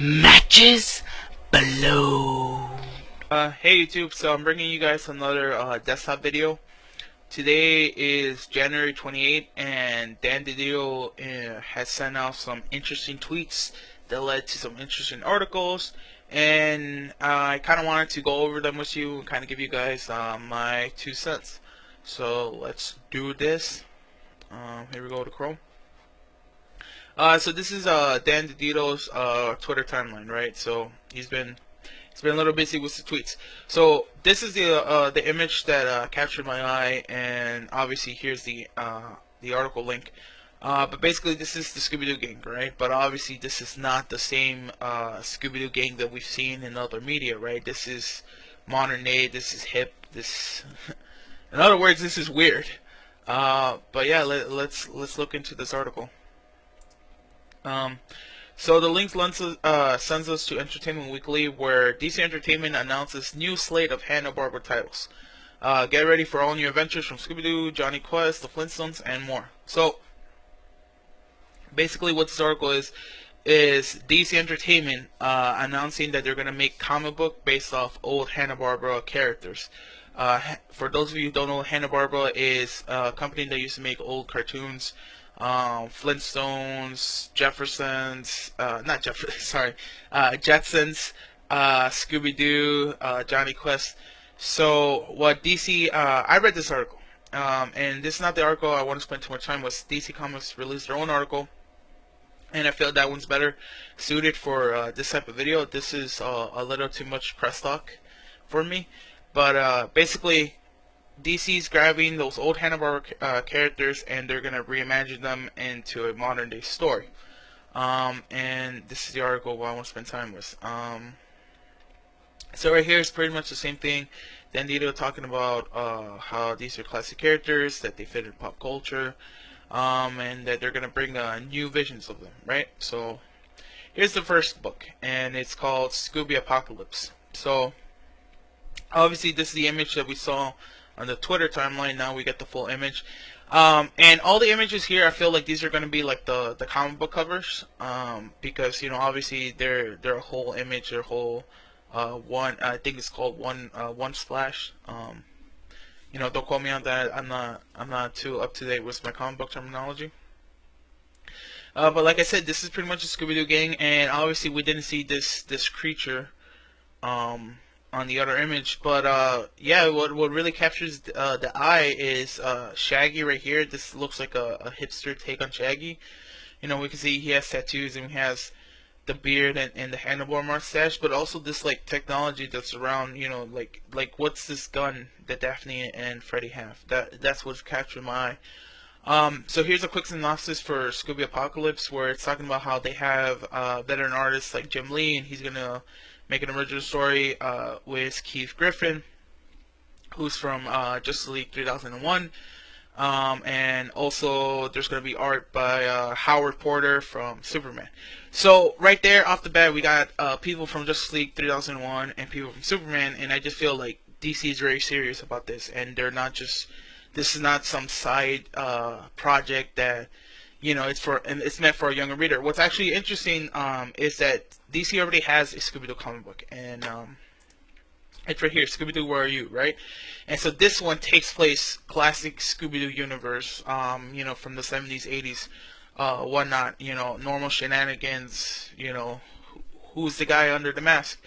Matches Balone. Hey YouTube, so I'm bringing you guys another desktop video. Today is January 28th, and Dan DiDio has sent out some interesting tweets that led to some interesting articles, and I kind of wanted to go over them with you and kind of give you guys my 2 cents. So let's do this. Here we go to Chrome. So this is Dan DiDio's Twitter timeline, right? So he's been a little busy with the tweets. So this is the image that captured my eye, and obviously here's the article link. But basically this is the Scooby-Doo gang, right? But obviously this is not the same Scooby-Doo gang that we've seen in other media, right? This is modern day. This is hip. This, in other words, this is weird. But yeah, let's look into this article. So the link sends us to Entertainment Weekly, where DC Entertainment announces new slate of Hanna Barbera titles. Get ready for all new adventures from Scooby-Doo, Johnny Quest, the Flintstones, and more. So basically, what this article is DC Entertainment announcing that they're gonna make comic book based off old Hanna Barbera characters. For those of you who don't know, Hanna Barbera is a company that used to make old cartoons. Flintstones, Jeffersons, not Jefferson, sorry, Jetsons, Scooby-Doo, Johnny Quest. So what DC, I read this article, and this is not the article I want to spend too much time with. DC Comics released their own article, and I feel that one's better suited for this type of video. This is a little too much press talk for me, but basically, DC's grabbing those old Hanna-Barbera characters, and they're gonna reimagine them into a modern day story. And this is the article I want to spend time with. So right here is pretty much the same thing. Dan DiDio talking about how these are classic characters, that they fit in pop culture, and that they're gonna bring new visions of them, right? So here's the first book, and it's called Scooby Apocalypse. So obviously this is the image that we saw on the Twitter timeline. Now we get the full image, and all the images here, I feel like these are going to be like the comic book covers, because obviously they're a whole image, their whole one. I think it's called one splash. Don't quote me on that. I'm not too up to date with my comic book terminology. But like I said, this is pretty much a Scooby-Doo gang, and obviously we didn't see this creature on the other image, but yeah, what really captures the eye is Shaggy right here. This looks like a hipster take on Shaggy. We can see he has tattoos, and he has the beard and the handlebar mustache, but also this like technology that's around. Like what's this gun that Daphne and Freddy have? That's what's captured my eye. So here's a quick synopsis for Scooby Apocalypse, where it's talking about how they have veteran artists like Jim Lee, and he's gonna make an original story with Keith Giffen, who's from Justice League 3001, and also there's going to be art by Howard Porter from Superman. So right there off the bat, we got people from Justice League 3001 and people from Superman, and I just feel like DC is very serious about this, and they're not just, this is not some side project that it's meant for a younger reader. What's actually interesting is that DC already has a Scooby-Doo comic book, and it's right here, Scooby-Doo, Where Are You, right? And so this one takes place classic Scooby-Doo universe, from the 70s, 80s, whatnot, normal shenanigans, who's the guy under the mask.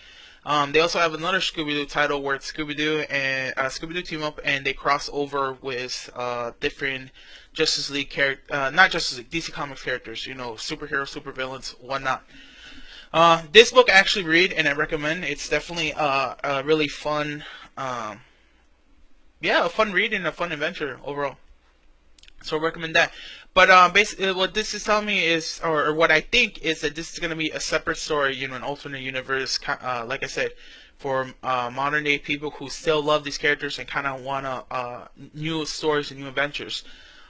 They also have another Scooby-Doo title where it's Scooby-Doo and Scooby-Doo team up, and they cross over with different Justice League not Justice League, DC Comics characters, superheroes, supervillains, whatnot. This book I actually read, and I recommend. It's definitely a really fun, a fun read and a fun adventure overall. So I recommend that. But basically, what this is telling me is, or what I think is, that this is going to be a separate story, an alternate universe. Like I said, for modern day people who still love these characters and kind of want new stories and new adventures.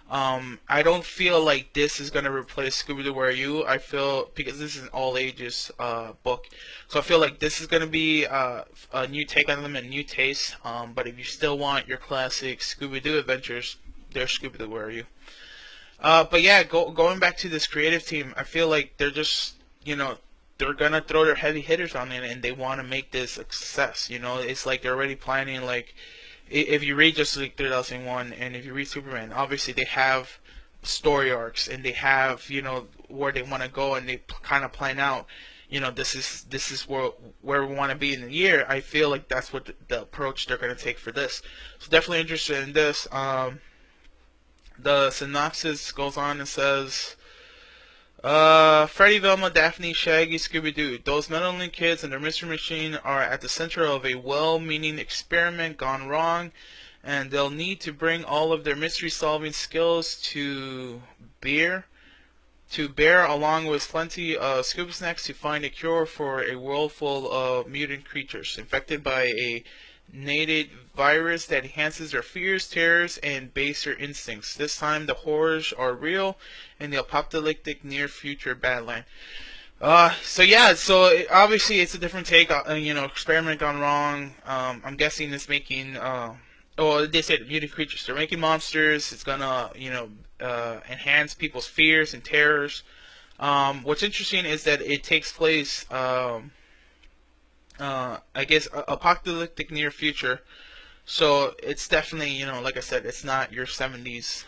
I don't feel like this is going to replace Scooby-Doo Where Are You. I feel, because this is an all ages book, so I feel like this is going to be a new take on them and new taste. But if you still want your classic Scooby-Doo adventures, there's Scooby-Doo Where Are You. But yeah, going back to this creative team, I feel like they're just, they're gonna throw their heavy hitters on it, and they want to make this a success. You know, it's like they're already planning. Like, if you read Justice League 3001 and if you read Superman, obviously they have story arcs and they have, you know, where they want to go, and they kind of plan out, you know, this is where we want to be in the year. I feel like that's what the approach they're going to take for this. So definitely interested in this. The synopsis goes on and says, Freddy, Velma, Daphne, Shaggy, Scooby-Doo. Those meddling kids and their mystery machine are at the center of a well-meaning experiment gone wrong, and they'll need to bring all of their mystery-solving skills to bear along with plenty of Scooby snacks to find a cure for a world full of mutant creatures infected by a native virus that enhances their fears, terrors, and baser instincts. This time the horrors are real in the apocalyptic near future Badland. Obviously it's a different take. You know, experiment gone wrong. I'm guessing it's making. They said mutant creatures. They're making monsters. It's gonna, you know, enhance people's fears and terrors. What's interesting is that it takes place. I guess apocalyptic near future. So it's definitely, you know, like I said, it's not your 70s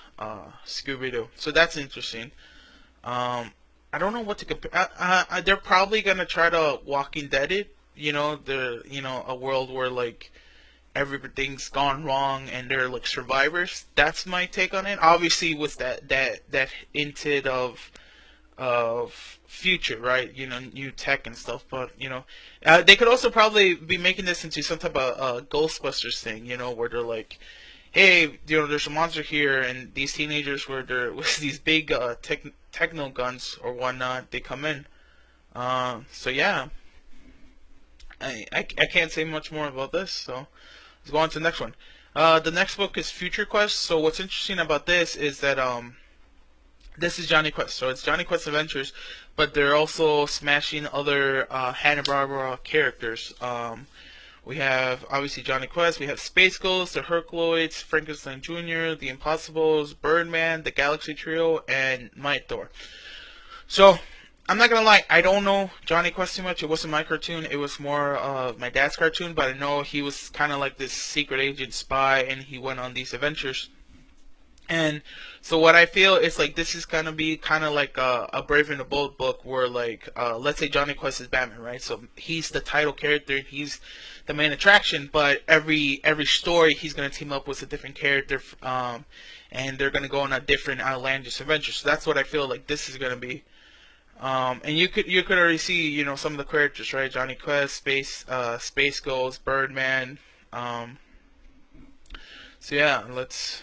Scooby-Doo. So that's interesting. I don't know what to compare. They're probably gonna try to Walking Dead it. You know, a world where like everything's gone wrong and they're like survivors. That's my take on it. Obviously, with that hinted of future, right? You know, new tech and stuff. But you know, they could also probably be making this into some type of Ghostbusters thing. You know, where they're like, hey, you know, there's a monster here, and these teenagers where they're with these big techno guns or whatnot, they come in. So yeah, I can't say much more about this. So let's go on to the next one. The next book is Future Quest. So what's interesting about this is that this is Johnny Quest. So it's Johnny Quest Adventures, but they're also smashing other Hanna Barbera characters. We have obviously Johnny Quest. We have Space Ghost, the Herculoids, Frankenstein Jr., the Impossibles, Birdman, the Galaxy Trio, and Might Thor. So I'm not gonna lie, I don't know Johnny Quest too much. It wasn't my cartoon. It was more of my dad's cartoon. But I know he was kind of like this secret agent spy, and he went on these adventures. And so what I feel is like this is gonna be kind of like a Brave and the Bold book, where like let's say Johnny Quest is Batman, right? So he's the title character, he's the main attraction. But every story he's gonna team up with a different character, and they're gonna go on a different outlandish adventure. So that's what I feel like this is gonna be. And you could already see, you know, some of the characters, right? Johnny Quest, Space Ghost, Birdman. So yeah, let's.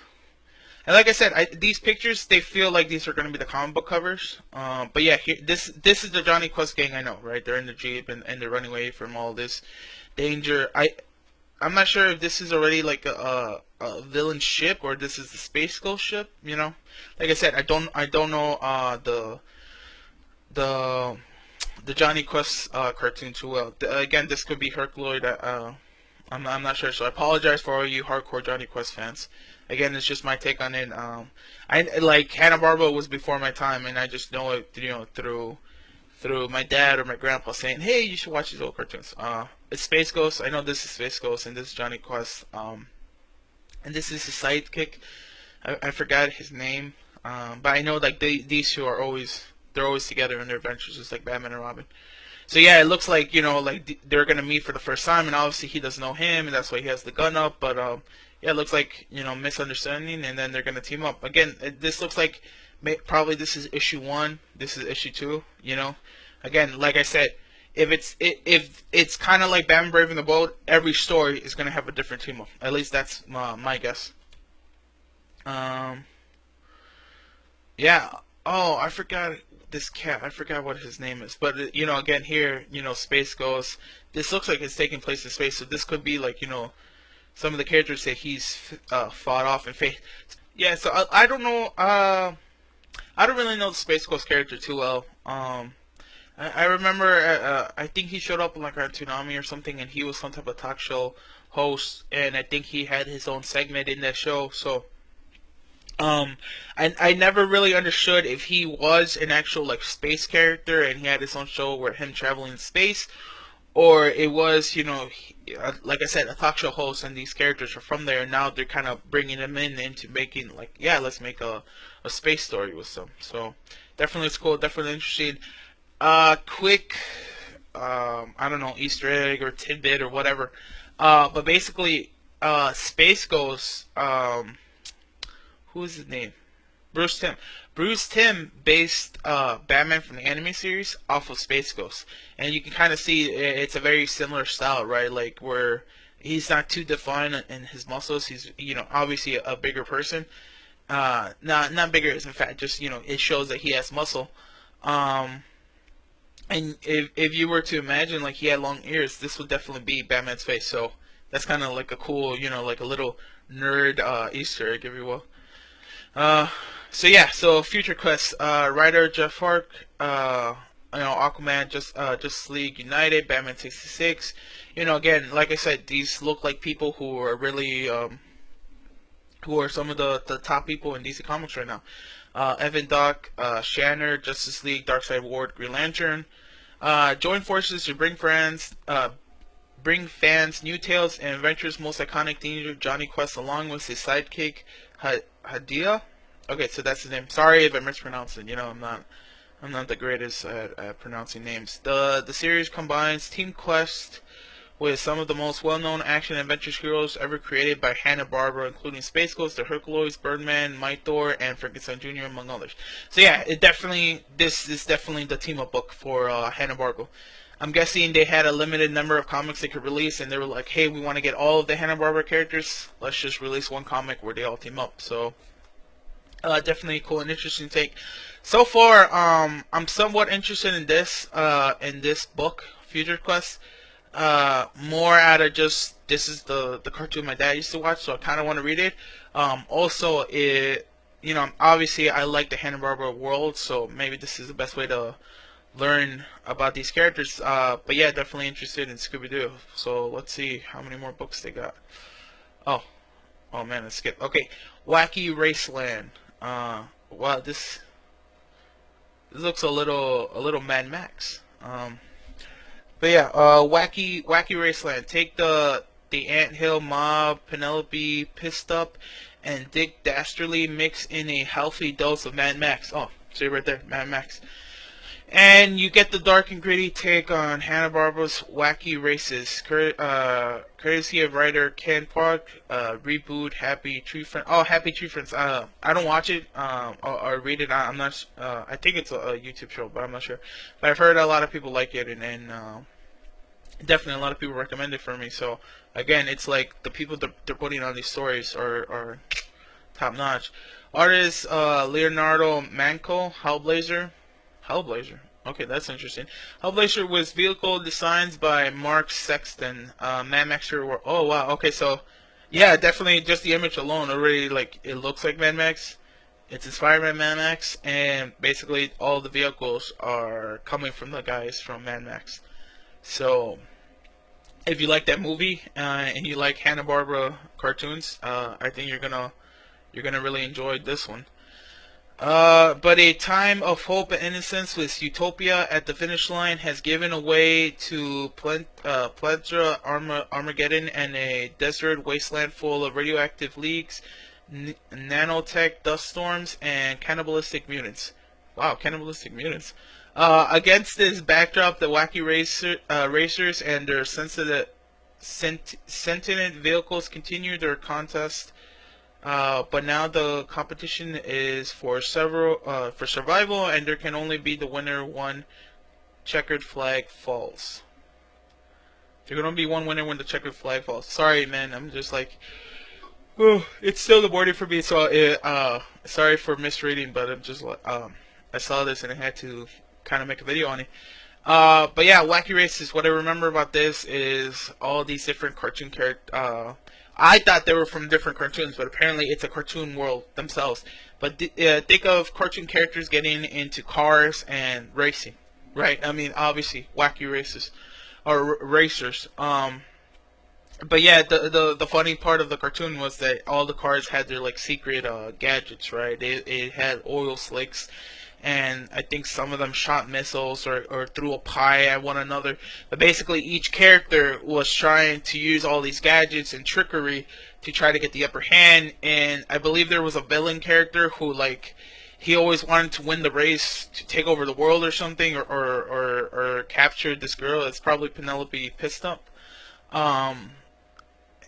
And like I said, these pictures, they feel like these are going to be the comic book covers. But yeah, this is the Johnny Quest gang I know, right? They're in the Jeep and they're running away from all this danger. I'm not sure if this is already like a villain ship or this is the Space Ghost ship. You know, like I said, I don't know the Johnny Quest cartoon too well. Again, this could be Herculoid. I'm not sure, so I apologize for all you hardcore Johnny Quest fans. Again, it's just my take on it. I like Hanna Barbera was before my time, and I just know it, you know, through my dad or my grandpa saying, "Hey, you should watch these old cartoons." It's Space Ghost. I know this is Space Ghost, and this is Johnny Quest. And this is his sidekick. I forgot his name, but I know like these two are always together in their adventures, just like Batman and Robin. So yeah, it looks like, you know, like they're gonna meet for the first time, and obviously he doesn't know him, and that's why he has the gun up. But yeah, it looks like, you know, misunderstanding, and then they're gonna team up again. This looks like probably this is issue 1, this is issue 2. You know, again, like I said, if it's kind of like Batman Brave and the Bold, every story is gonna have a different team up. At least that's my guess. Yeah. Oh, I forgot this cat. I forgot what his name is. But you know, again here, you know, Space Ghost. This looks like it's taking place in space, so this could be like, you know, some of the characters that he's fought off and faced. Yeah. So I don't know. I don't really know the Space Ghost character too well. I remember. I think he showed up like on Toonami or something, and he was some type of talk show host, and I think he had his own segment in that show. So I never really understood if he was an actual like space character and he had his own show where him traveling in space, or it was, like I said, a talk show host, and these characters are from there. And now they're kind of bringing them in into making like, yeah, let's make a space story with them. So definitely it's cool, definitely interesting. Quick, I don't know, Easter egg or tidbit or whatever. But basically, Space Ghost. Who is his name? Bruce Timm. Bruce Timm based Batman from the anime series off of Space Ghost, and you can kind of see it's a very similar style, right? Like where he's not too defined in his muscles. He's obviously a bigger person. Not bigger as in fact, just it shows that he has muscle. Um, and if you were to imagine like he had long ears, this would definitely be Batman's face. So that's kind of like a cool, like a little nerd Easter egg, if you will. Uh, so yeah, so future quests. Writer Jeff Fark, Aquaman, Justice League United, Batman 66. Again, like I said, these look like people who are really, who are some of the top people in DC Comics right now. Evan Doc, Shanner, Justice League, Darkseid Ward, Green Lantern. Join forces to bring fans new tales and adventures. Most iconic teenager Johnny Quest, along with his sidekick Hadia. Okay, so that's his name. Sorry if I mispronounced it. I'm not the greatest at pronouncing names. The series combines Team Quest with some of the most well-known action adventure heroes ever created by Hanna Barbera, including Space Ghost, the Herculoids, Birdman, Might Thor, and Frankenstein Jr., among others. So yeah, this is definitely the team-up book for Hanna Barbera. I'm guessing they had a limited number of comics they could release, and they were like, "Hey, we want to get all of the Hanna Barbera characters. Let's just release one comic where they all team up." So definitely cool and interesting take. So far, I'm somewhat interested in this book, Future Quest. More out of just this is the cartoon my dad used to watch, so I kind of want to read it. Also, obviously I like the Hanna Barbera world, so maybe this is the best way to learn about these characters. But yeah, definitely interested in Scooby-Doo. So let's see how many more books they got. Oh, oh man, let's skip. Okay, Wacky Raceland. Wow, this looks a little Mad Max. But yeah, Wacky Raceland. Take the Anthill Mob, Penelope, Pissed Up, and Dick Dastardly mix in a healthy dose of Mad Max. Oh, see right there, Mad Max. And you get the dark and gritty take on Hanna-Barbera's Wacky Races, courtesy of writer Ken Park. Reboot Happy Tree Friends. Oh, Happy Tree Friends. I don't watch it or read it. I'm not. I think it's a YouTube show, but I'm not sure. But I've heard a lot of people like it, and definitely a lot of people recommend it for me. So again, it's like the people that they're putting on these stories are top notch. Artist Leonardo Manco, Hellblazer. Okay, that's interesting. Hellblazer was vehicle designs by Mark Sexton. Mad Max Fury. Oh wow. Okay, so yeah, definitely just the image alone already like it looks like Mad Max. It's inspired by Mad Max, and basically all the vehicles are coming from the guys from Mad Max. So if you like that movie and you like Hanna Barbera cartoons, I think you're gonna really enjoy this one. But a time of hope and innocence with utopia at the finish line has given way to Plethora Armageddon and a desert wasteland full of radioactive leaks, nanotech dust storms, and cannibalistic mutants. Wow, cannibalistic mutants. Against this backdrop, the racers and their sentient vehicles continue their contest, but now the competition is for survival, and there can only be the winner. One checkered flag falls. There's gonna be one winner when the checkered flag falls. Sorry, man. I'm just like, oh, it's still the morning for me. So, sorry for misreading, but I'm just like, I saw this and I had to kind of make a video on it. But yeah, Wacky Races. What I remember about this is all these different cartoon characters. I thought they were from different cartoons, but apparently it's a cartoon world themselves. But think of cartoon characters getting into cars and racing, right? I mean, obviously, Wacky Races or racers. But yeah, the funny part of the cartoon was that all the cars had their like secret gadgets, right? It had oil slicks, and I think some of them shot missiles or threw a pie at one another. But basically, each character was trying to use all these gadgets and trickery to try to get the upper hand. And I believe there was a villain character who like he always wanted to win the race to take over the world or something, or capture this girl. It's probably Penelope pissed up. Um,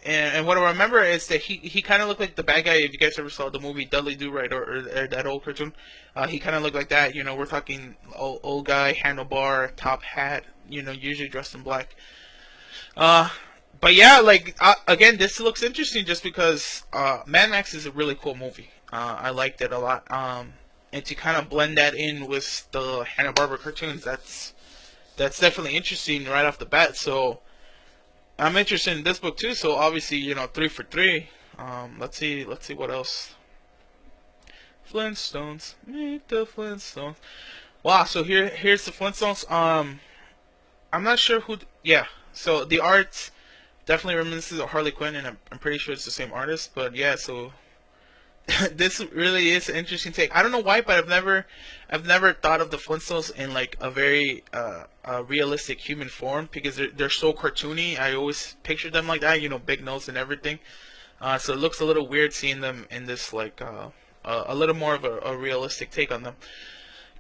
and what I remember is that he kind of looked like the bad guy. If you guys ever saw the movie Dudley Do Right or that old cartoon, he kind of looked like that. You know, we're talking old guy, handlebar, top hat. You know, usually dressed in black. Uh, but yeah, like again, this looks interesting just because Mad Max is a really cool movie. I liked it a lot. And to kind of blend that in with the Hanna Barbera cartoons, that's definitely interesting right off the bat. So I'm interested in this book too. So obviously, you know, 3 for 3. Let's see what else. Flintstones, meet the Flintstones. Wow. So here's the Flintstones. I'm not sure who. Yeah. So the art definitely reminisces of Harley Quinn, and I'm pretty sure it's the same artist. But yeah, so this really is an interesting take. I don't know why, but I've never thought of the Flintstones in like a very realistic human form because they're so cartoony. I always pictured them like that, you know, big nose and everything. So it looks a little weird seeing them in this like a little more of a realistic take on them.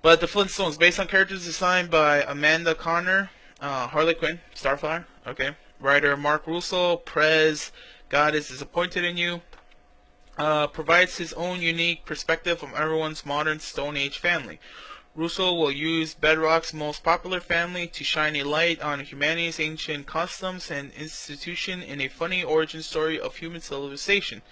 But the Flintstones, based on characters designed by Amanda Conner, Harley Quinn, Starfire, okay, writer Mark Russo, Prez, God is disappointed in you. Provides his own unique perspective from everyone's modern Stone Age family. Russo will use Bedrock's most popular family to shine a light on humanity's ancient customs and institution in a funny origin story of human civilization.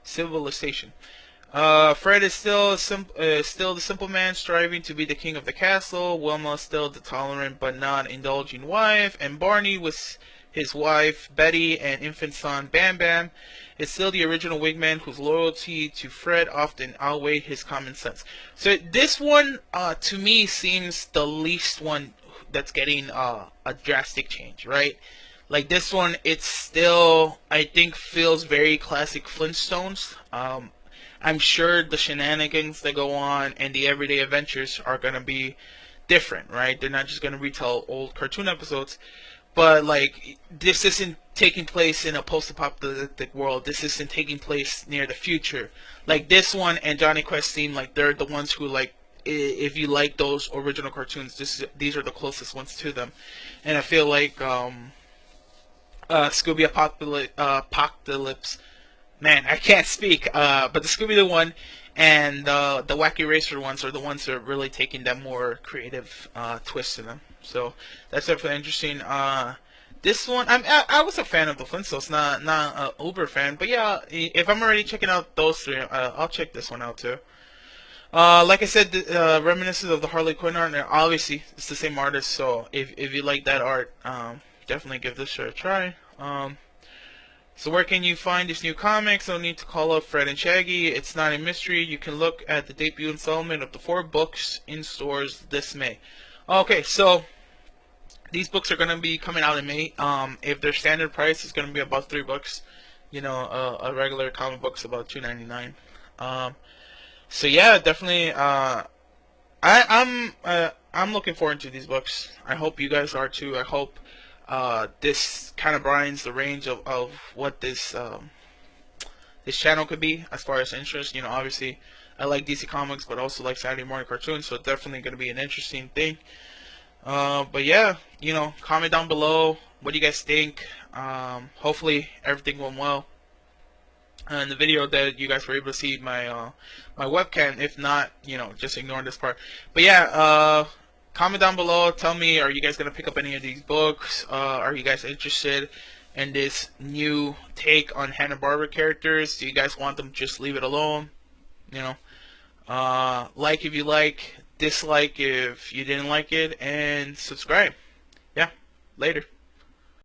Fred is still the simple man striving to be the king of the castle. Wilma is still the tolerant but not indulging wife, and Barney with his wife Betty and infant son Bam Bam is still the original wingman whose loyalty to Fred often outweighed his common sense. So this one, to me, seems the least one that's getting a drastic change, right? Like this one, it's still, I think, feels very classic Flintstones. I'm sure the shenanigans that go on and the everyday adventures are gonna be different, right? They're not just gonna retell old cartoon episodes, but like this isn't taking place in a post-apocalyptic world. This isn't taking place near the future. Like this one and Johnny Quest seem like they're the ones who like if you like those original cartoons, these are the closest ones to them. And I feel like Scooby Apocalypse, man, I can't speak. But the Scooby-Doo one and the Wacky Racer ones are the ones that are really taking that more creative twist to them. So that's definitely interesting. This one, I was a fan of the Flintstones, not a uber fan, but yeah, if I'm already checking out those three, I'll check this one out too. Like I said, reminiscent of the Harley Quinn art, and obviously it's the same artist. So if you like that art, definitely give this a try. So where can you find these new comics? No need to call up Fred and Shaggy. It's not a mystery. You can look at the debut installment of the 4 books in stores this May. Okay, so these books are going to be coming out in May. If their standard price is going to be about $3, you know, a regular comic book's about $2.99. So yeah, definitely. I'm looking forward to these books. I hope you guys are too. I hope this kind of broadens the range of what this channel could be as far as interest. You know, obviously I like DC Comics, but also like Saturday morning cartoons, so it's definitely going to be an interesting thing. But yeah, you know, comment down below what do you guys think. Hopefully everything went well. In the video that you guys were able to see my my webcam. If not, you know, just ignore this part. But yeah, comment down below. Tell me, are you guys gonna pick up any of these books? Are you guys interested in this new take on Hanna-Barbera characters? Do you guys want them to just leave it alone? You know, like if you like, dislike if you didn't like it, and subscribe. Yeah, later.